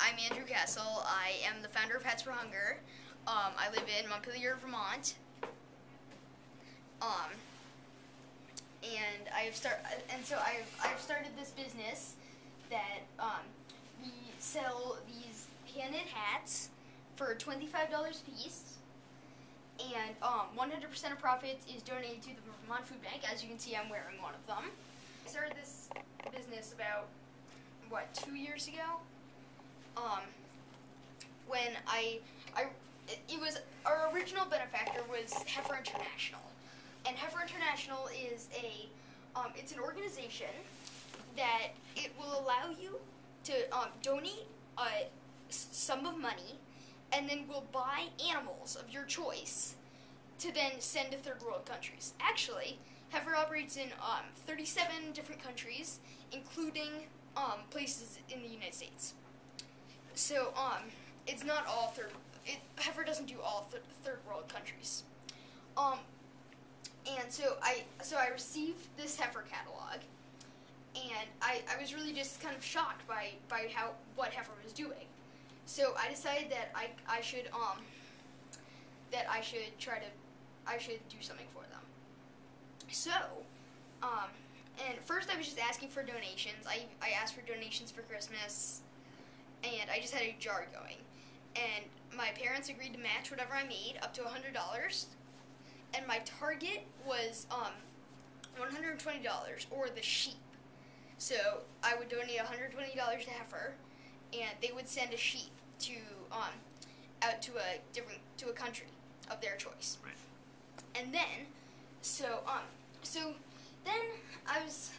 I'm Andrew Castle. I am the founder of Hats for Hunger. I live in Montpelier, Vermont. And I've started this business that we sell these hand-knit hats for $25 a piece, and 100% of profits is donated to the Vermont Food Bank. As you can see, I'm wearing one of them. I started this business about 2 years ago. When it was, our original benefactor was Heifer International, and Heifer International is it's an organization that it will allow you to donate a sum of money, and then will buy animals of your choice to then send to third world countries. Actually, Heifer operates in 37 different countries, including places in the United States. So it's not all Heifer doesn't do all third world countries. And so I received this Heifer catalog, and I was really just kind of shocked by what Heifer was doing. So I decided that I should do something for them. So and first I was just asking for donations. I asked for donations for Christmas, and I just had a jar going. And my parents agreed to match whatever I made up to $100. And my target was $120, or the sheep. So I would donate $120 to Heifer, and they would send a sheep to out to a country of their choice. Right. And then so then I was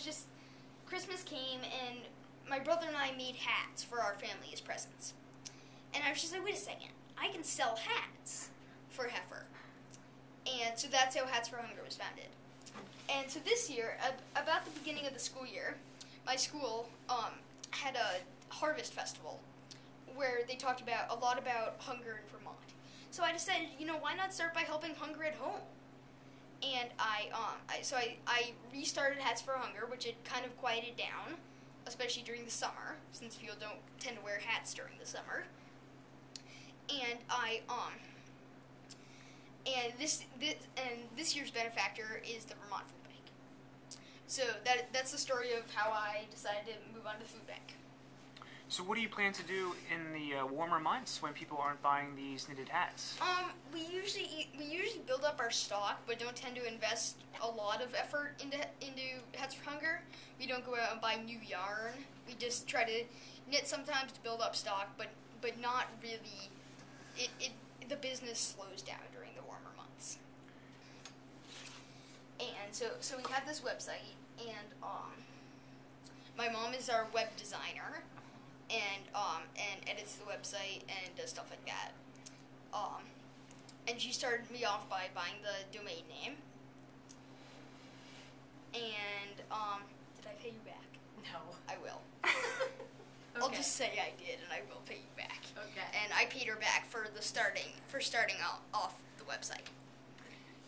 just, Christmas came, and my brother and I made hats for our family as presents. And I was just like, wait a second, I can sell hats for Heifer. And so that's how Hats for Hunger was founded. And so this year, about the beginning of the school year, my school had a harvest festival where they talked a lot about hunger in Vermont. So I decided, why not start by helping hunger at home? And I restarted Hats for Hunger, which had kind of quieted down, especially during the summer, since people don't tend to wear hats during the summer. And this year's benefactor is the Vermont Food Bank. So that's the story of how I decided to move on to the food bank. So what do you plan to do in the warmer months when people aren't buying these knitted hats? We usually build up our stock, but don't tend to invest a lot of effort into Hats for Hunger. We don't go out and buy new yarn. We just try to knit sometimes to build up stock, but not really. The business slows down during the warmer months. And so we have this website, and my mom is our web designer, and edits the website and does stuff like that. And she started me off by buying the domain name. And did I pay you back? No. I will. Okay. I'll just say I did, and I will pay you back. Okay. And I paid her back for starting off the website.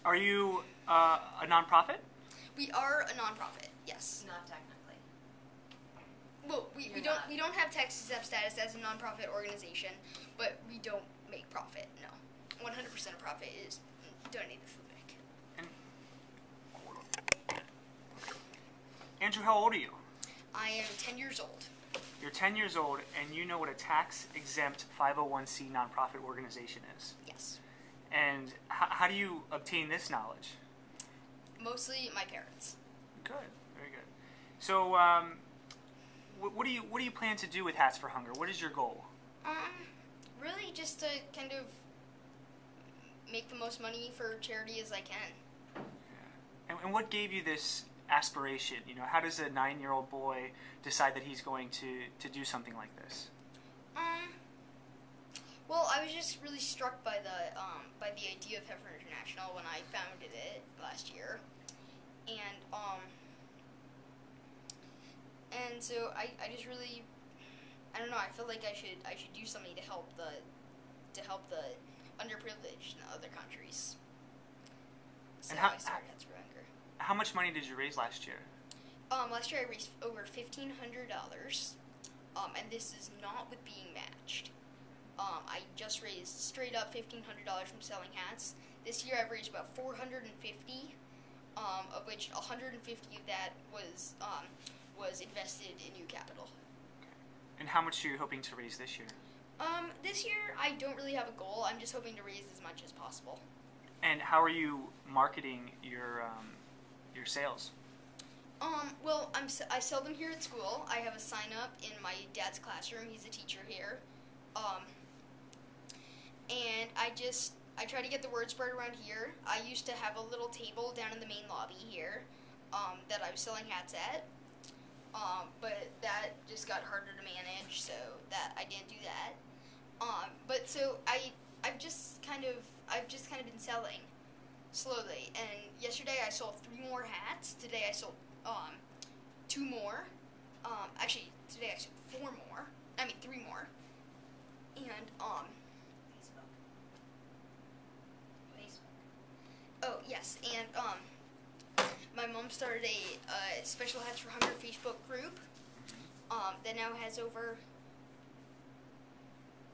Are you a nonprofit? We are a nonprofit. Yes. Not technically. Well, we don't have tax exempt status as a nonprofit organization, but we don't make profit. No, 100% of profit is donated to the food bank. And Andrew, how old are you? I am 10 years old. You're 10 years old, and you know what a tax-exempt 501c nonprofit organization is. Yes. And how do you obtain this knowledge? Mostly my parents. Good, very good. So, what do you plan to do with Hats for Hunger? What is your goal? Really just to kind of make the most money for charity as I can. Yeah. And what gave you this aspiration? How does a 9-year-old boy decide that he's going to do something like this? Well, I was just really struck by the idea of Heifer International when I founded it last year, and so I just really, I don't know, I feel like I should do something to help the underprivileged in other countries. So I started Hats for Hunger. How much money did you raise last year? Last year I raised over $1,500, and this is not with being matched. I just raised straight up $1,500 from selling hats. This year I've raised about $450, of which $150 of that was invested in new capital. And how much are you hoping to raise this year? This year I don't really have a goal. I'm just hoping to raise as much as possible. And how are you marketing your sales? Well, I sell them here at school. I have a sign up in my dad's classroom. He's a teacher here. And I try to get the word spread around here. I used to have a little table down in the main lobby here, that I was selling hats at. But that just got harder to manage, so that I didn't do that. But so I've just kind of been selling slowly. And yesterday I sold 3 more hats. Today I sold 2 more. Actually, today I sold 4 more. I mean 3 more. And oh yes, and my mom started a Special Hats for Hunger Facebook group that now has over,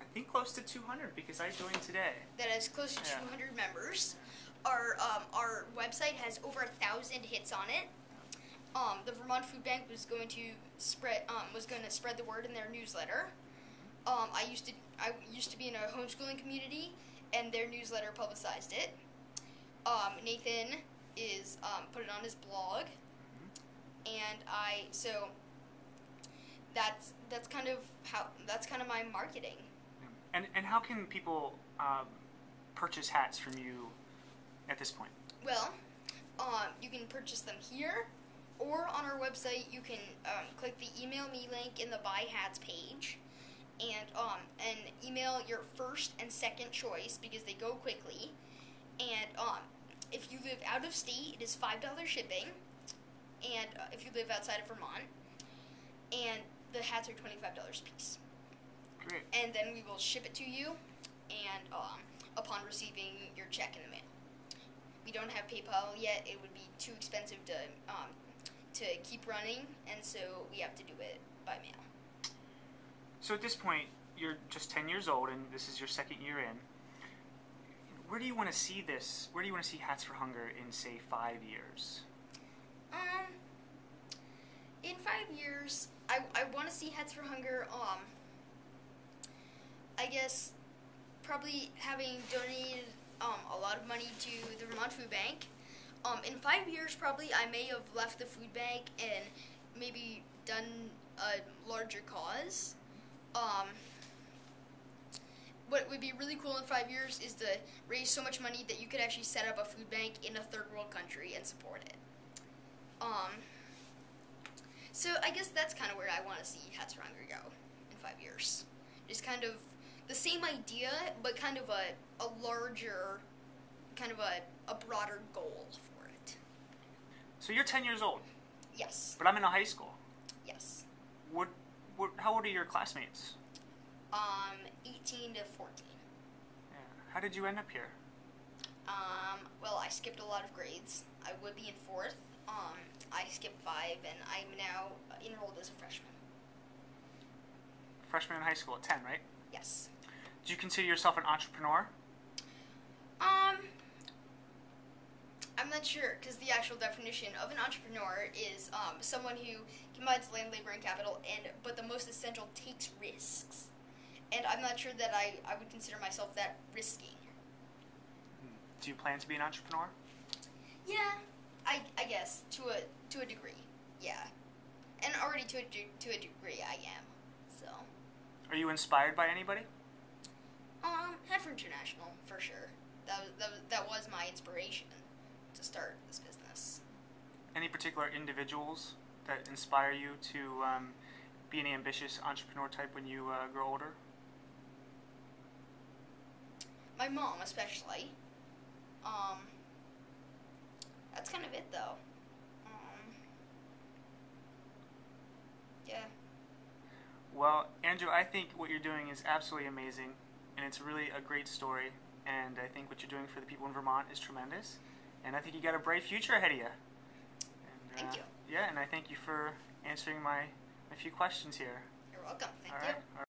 I think, close to 200 because I joined today. That has close to 200 members. Our website has over 1,000 hits on it. The Vermont Food Bank was going to spread the word in their newsletter. I used to be in a homeschooling community, and their newsletter publicized it. Nathan is put it on his blog, and that's kind of my marketing. And how can people purchase hats from you at this point? Well, you can purchase them here, or on our website. You can click the email me link in the Buy Hats page, and email your first and second choice because they go quickly. And if you live out of state, it is $5 shipping, and if you live outside of Vermont, and the hats are $25 a piece. Great. And then we will ship it to you, and upon receiving your check in the mail. We don't have PayPal yet. It would be too expensive to keep running, and so we have to do it by mail. So at this point, you're just 10 years old, and this is your second year in. Where do you want to see this? Where do you want to see Hats for Hunger in, say, 5 years? In 5 years, I want to see Hats for Hunger, I guess, probably having donated a lot of money to the Vermont Food Bank. In 5 years, probably, I may have left the food bank and maybe done a larger cause. What would be really cool in 5 years is to raise so much money that you could actually set up a food bank in a third world country and support it. So I guess that's kind of where I want to see Hats for Hunger go in 5 years. Just kind of the same idea, but kind of a larger, kind of a broader goal for it. So you're 10 years old? Yes. But I'm in a high school. Yes. How old are your classmates? 18 to 14. Yeah. How did you end up here? Well, I skipped a lot of grades. I would be in 4th. I skipped 5, and I'm now enrolled as a freshman. Freshman in high school at 10, right? Yes. Do you consider yourself an entrepreneur? I'm not sure, because the actual definition of an entrepreneur is someone who combines land, labor, and capital, but the most essential, takes risks. And I'm not sure that I would consider myself that risky. Do you plan to be an entrepreneur? Yeah, I guess to a degree. Yeah, and already to a degree I am. So. Are you inspired by anybody? Heifer International for sure. That was my inspiration to start this business. Any particular individuals that inspire you to be an ambitious entrepreneur type when you grow older? My mom, especially. That's kind of it, though. Yeah. Well, Andrew, I think what you're doing is absolutely amazing, and it's really a great story, and I think what you're doing for the people in Vermont is tremendous, and I think you got a bright future ahead of you. And, thank you. Yeah, and I thank you for answering my few questions here. You're welcome. welcome. Thank All you. right.